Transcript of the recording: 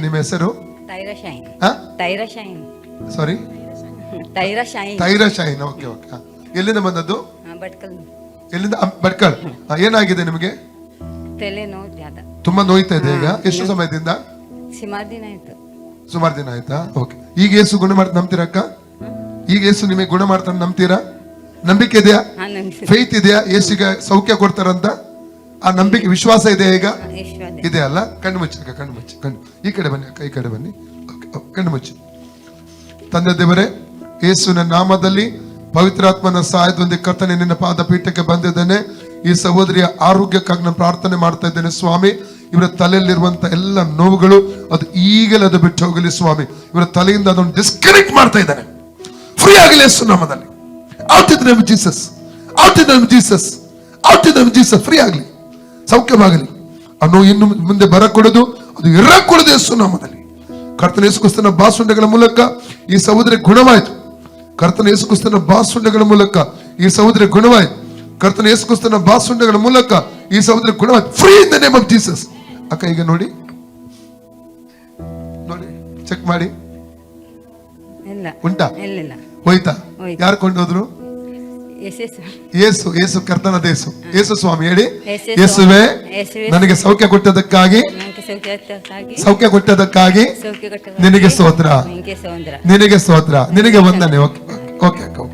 ನಿಮ್ಮ ಹೆಸರು? ಟೈರಾ ಶೈನ್. ಹಾ? ಟೈರಾ ಶೈನ್. ಸಾರಿ, ಟೈರಾ ಶೈನ್. ಟೈರಾ ಶೈನ್. Okay okay. ಎಲ್ಲಿಂದ ಬಂದದ್ದು? ಭಟ್ಕಲ್. ಎಲ್ಲಿಂದ? ಭಟ್ಕಲ್. ಏನಾಗಿದೆ ನಿಮಗೆ? ತಲೆ ನೋವು ಜಾದ. ತುಂಬಾ ನೋಯ್ತಾ ಇದೆ ಈಗ? ಎಷ್ಟು ಸಮಯದಿಂದ? ಸುಮಾರು ದಿನ ಆಯ್ತು. ಸುಮಾರು ದಿನ ಆಯ್ತಾ? ಓಕೆ. ಈಗ ಏಸು ಗುಣ ಮಾಡ್ತಾ ನಂಬ್ತೀರಾ ಅಕ್ಕ? ಈಗ ಏಸು ನಿಮಗೆ ಗುಣ ಮಾಡ್ತಾನೆ ನಂಬ್ತೀರಾ? ನಂಬಿಕೆ ಇದೆಯಾ? ಹಾ, ನಂಬಿಕೆ. ಫೇತ್ ಇದೆಯಾ? ಏಸಿಗೆ ಸೌಖ್ಯ ಕೊಡ್ತಾರಂತ ಆ ನಂಬಿಕೆ ವಿಶ್ವಾಸ ಇದೆ ಈಗ? ಇದೆ ಅಲ್ಲ? ಕಣ್ಣು ಮುಚ್ಚಿ ಅಕ್ಕ, ಕಣ್ಣು ಮುಚ್ಚಿ. ಕಣ್ಣು ಈ ಕಡೆ ಬನ್ನಿ ಅಕ್ಕ, ಈ ಕಡೆ ಬನ್ನಿ. ಕಣ್ಣು ಮುಚ್ಚಿ. ತಂದೆ ದೇವರೇ, ಯೇಸುವಿನ ನಾಮದಲ್ಲಿ ಪವಿತ್ರಾತ್ಮನ ಸಹಾಯದೊಂದಿಗೆ ಕರ್ತನೆ ನಿನ್ನ ಪಾದ ಪೀಠಕ್ಕೆ ಬಂದಿದ್ದೇನೆ. ಈ ಸಹೋದರಿಯ ಆರೋಗ್ಯಕ್ಕಾಗಿ ನಾನು ಪ್ರಾರ್ಥನೆ ಮಾಡ್ತಾ ಇದ್ದೇನೆ ಸ್ವಾಮಿ. ಇವರ ತಲೆಯಲ್ಲಿರುವಂತ ಎಲ್ಲ ನೋವುಗಳು ಅದು ಈಗಲೇ ಅದು ಬಿಟ್ಟು ಹೋಗಲಿ ಸ್ವಾಮಿ. ಇವರ ತಲೆಯಿಂದ ಅದನ್ನು ಡಿಸ್ಕನೆಕ್ಟ್ ಮಾಡ್ತಾ ಇದ್ದಾನೆ. ಫ್ರೀ ಆಗಲಿ ಯೇಸು ನಾಮದಲ್ಲಿ. Out in the name of Jesus, out in the name of Jesus, out in the name of Jesus. Free ಆಗಲಿ, ಸೌಖ್ಯವಾಗಲಿ. ಅನ್ನೋ ಇನ್ನು ಮುಂದೆ ಬರಕೊಡದು, ಅದು ಇರಕೊಡದು ಯೇಸು ನಾಮದಲ್ಲಿ. ಕರ್ತನ ಯೇಸು ಕ್ರಿಸ್ತನ ಬಾಸುಂಡೆಗಳ ಮೂಲಕ ಈ ಸಹೋದರಿ ಗುಣವಾಯಿತು. ಕರ್ತನ ಯೇಸು ಕ್ರಿಸ್ತನ ಬಾಸುಂಡೆಗಳ ಮೂಲಕ ಈ ಸಹೋದರಿ ಗುಣವಾಯಿತು. ಕರ್ತನ ಯೇಸು ಕ್ರಿಸ್ತನ ಬಾಸುಂಡೆಗಳ ಮೂಲಕ ಈ ಸಹೋದರಿ ಗುಣವಾಯಿತು. Free in the name of Jesus. ಅಕ್ಕ ಈಗ ನೋಡಿ, ನೋಡಿ, ಚೆಕ್ ಮಾಡಿ. ಇಲ್ಲ ಉಂಟಾ? ಇಲ್ಲ. ಹೋಯ್ತಾ? ಹೋಯ್ತು. ಯಾರು ಕೊಂಡೋದ್ರು? ಯೇಸು. ಯೇಸು ಕರ್ತನ ದೇಸು. ಯೇಸು ಸ್ವಾಮಿ ಹೇಳಿ. ಯೇಸುವೆ, ನನಗೆ ಸೌಖ್ಯ ಕೊಟ್ಟದಕ್ಕಾಗಿ, ಸೌಖ್ಯ ಕೊಟ್ಟದಕ್ಕಾಗಿ ನಿನಗೆ ಸ್ತೋತ್ರ, ನಿನಗೆ ಸ್ತೋತ್ರ, ನಿನಗೆ ವಂದನೆ. Okay okay.